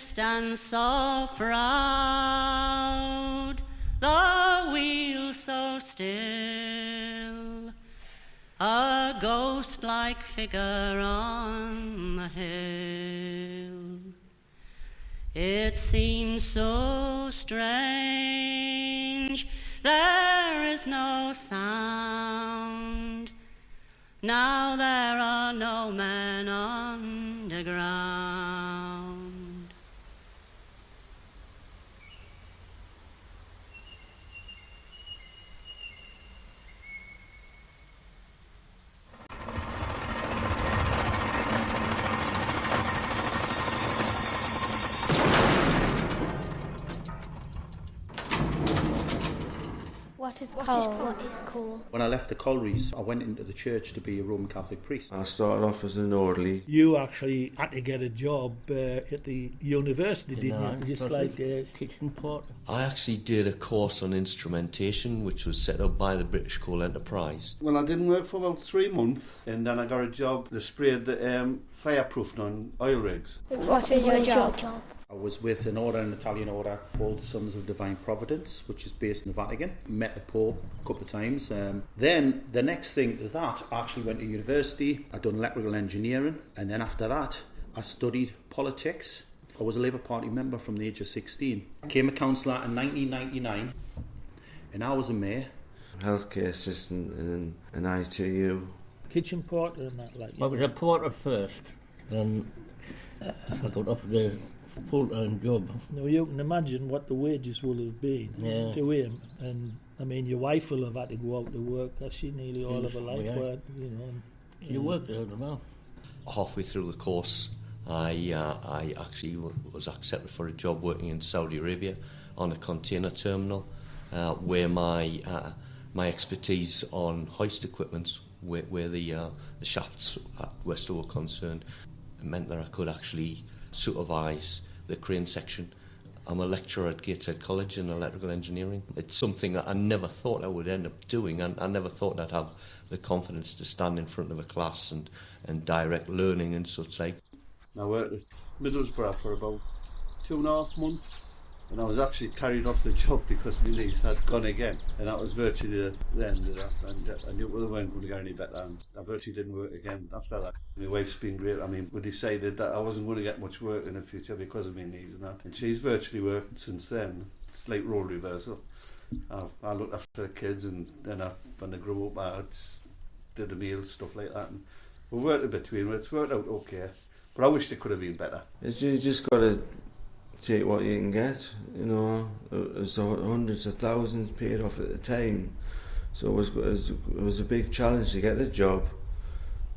stands so proud, the wheel so still, a ghost-like figure on the hill. It seems so strange, there is no sound. Now there are no men underground. What is coal? When I left the collieries, I went into the church to be a Roman Catholic priest. I started off as an orderly. You actually had to get a job at the university, didn't you? Just like kitchen porter. I actually did a course on instrumentation, which was set up by the British Coal Enterprise. Well, I didn't work for about 3 months, and then I got a job that sprayed the fireproofing on oil rigs. What is your job? I was with an Italian order called Sons of Divine Providence, which is based in the Vatican. Met the Pope a couple of times. Then the next thing to that, I actually went to university. I done electrical engineering, and then after that, I studied politics. I was a Labour Party member from the age of 16. Became a councillor in 1999, and I was a mayor. Healthcare assistant in an ITU. Kitchen porter and that, like. I was a porter first, then I got off the full-time job. Now you can imagine what the wages will have been to him, and I mean your wife will have had to go out to work, because she nearly all of her life worked, you know. You worked there, I don't know. Halfway through the course, I actually was accepted for a job working in Saudi Arabia on a container terminal, where my expertise on hoist equipment, where the shafts at Westover were concerned, it meant that I could actually supervise the crane section. I'm a lecturer at Gateshead College in electrical engineering. It's something that I never thought I would end up doing, and I never thought I'd have the confidence to stand in front of a class and direct learning and such like. I worked at Middlesbrough for about 2.5 months, and I was actually carried off the job because my knees had gone again, and that was virtually the end of that, and I knew it weren't going to get any better, and I virtually didn't work again after that. My wife's been great. I mean, we decided that I wasn't going to get much work in the future because of my knees and that, and she's virtually worked since then. It's like role reversal. I looked after the kids, and then when they grew up, I did the meals, stuff like that, and we worked in between. It's worked out okay, but I wish it could have been better. You just got to take what you can get, you know. It was hundreds of thousands paid off at the time, so it was a big challenge to get a job,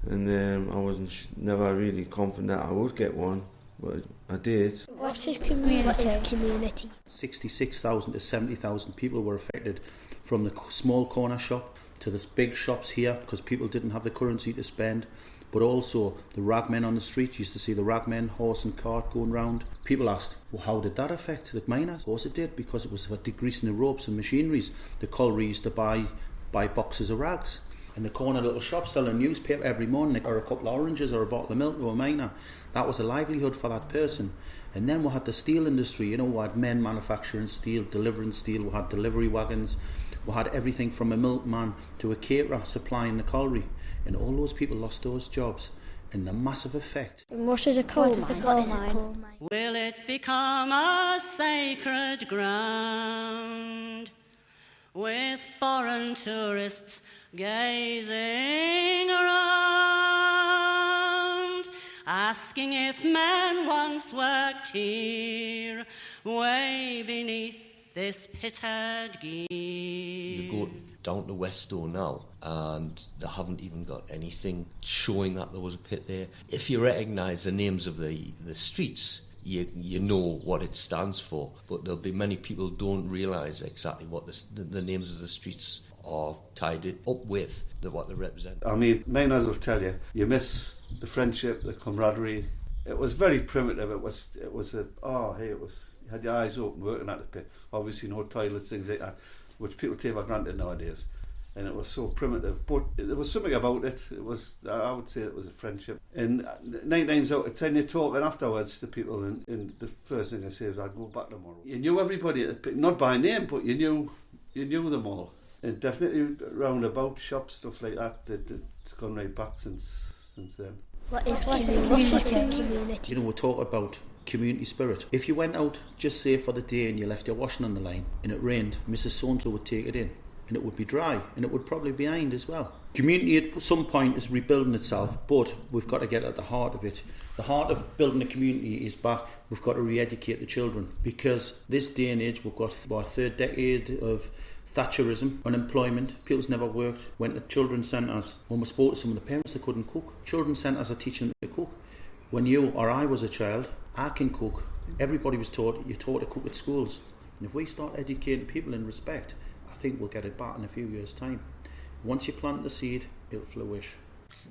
and I wasn't never really confident that I would get one, but I did. What is community? 66,000 to 70,000 people were affected, from the small corner shop to the big shops here, because people didn't have the currency to spend. But also the ragmen on the street. You used to see the ragmen, horse and cart going round. People asked, well, how did that affect the miners? Of course it did, because it was for degreasing the ropes and machineries. The colliery used to buy boxes of rags. In the corner little shop selling a newspaper every morning, or a couple of oranges or a bottle of milk to a miner. That was a livelihood for that person. And then we had the steel industry, you know, we had men manufacturing steel, delivering steel, we had delivery wagons, we had everything from a milkman to a caterer supplying the colliery. And all those people lost those jobs, and the massive effect. What is a coal mine? Will it become a sacred ground, with foreign tourists gazing around, asking if men once worked here, way beneath this pitted gear? You go down to Westover now, and they haven't even got anything showing that there was a pit there. If you recognise the names of the streets, you know what it stands for, but there'll be many people who don't realise exactly what the names of the streets are tied up with, what they represent. I mean, miners will tell you, you miss the friendship, the camaraderie. It was very primitive. It was you had your eyes open working at the pit. Obviously no toilets, things like that, which people take for granted nowadays. and it was so primitive, but there was something about it. It was, I would say it was a friendship. And 9 times out of 10 you're talking afterwards to people, and the first thing they say is, I'd go back tomorrow. You knew everybody, not by name, but you knew them all. And definitely roundabout shops, stuff like that, it's gone right back since then. What is community? You know, we talk about community spirit. If you went out, just say for the day, and you left your washing on the line and it rained, Mrs. So-and-so would take it in and it would be dry and it would probably be ironed as well. Community at some point is rebuilding itself, but we've got to get at the heart of it. The heart of building a community is back. We've got to re-educate the children, because this day and age we've got our third decade of Thatcherism, unemployment, people's never worked, went to children's centres. When we spoke to some of the parents, they couldn't cook. Children's centres are teaching them to cook. When you or I was a child, I can cook. Everybody was taught, you're taught to cook at schools. And if we start educating people in respect, I think we'll get it back in a few years' time. Once you plant the seed, it'll flourish.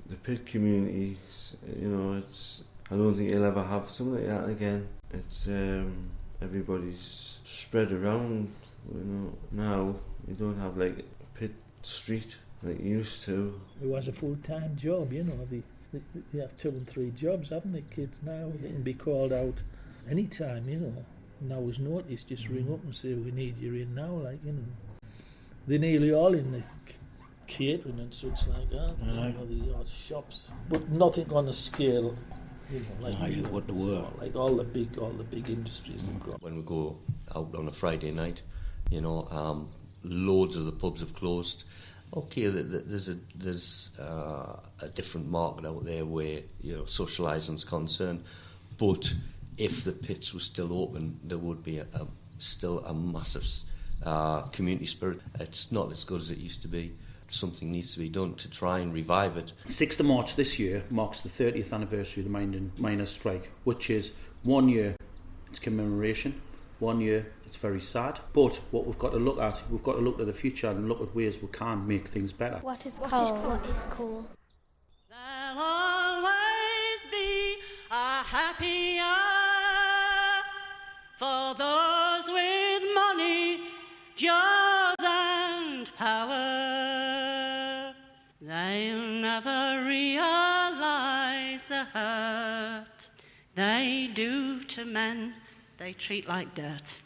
The pit community, you know, I don't think you'll ever have something like that again. It's everybody's spread around, you know. Now you don't have like a pit street like you used to. It was a full-time job, you know. They have 2 and 3 jobs, haven't they, kids now? They can be called out anytime, you know. Now is notice, just ring up and say, we need you in now, like, you know. They're nearly all in the catering and such like that, you know, the odd shops. But nothing on a scale, you know, like what the world. Like all the big industries they've got. When we go out on a Friday night, you know, loads of the pubs have closed. Okay, there's a different market out there where, you know, socialising's concerned, but if the pits were still open, there would be still a massive community spirit. It's not as good as it used to be. Something needs to be done to try and revive it. 6th of March this year marks the 30th anniversary of the miners' strike, which is 1 year, it's commemoration, 1 year, it's very sad. But what we've got to look to the future and look at ways we can make things better. What is coal? There'll always be a happier for those with money, jobs and power. They'll never realise the hurt they do to men they treat like dirt.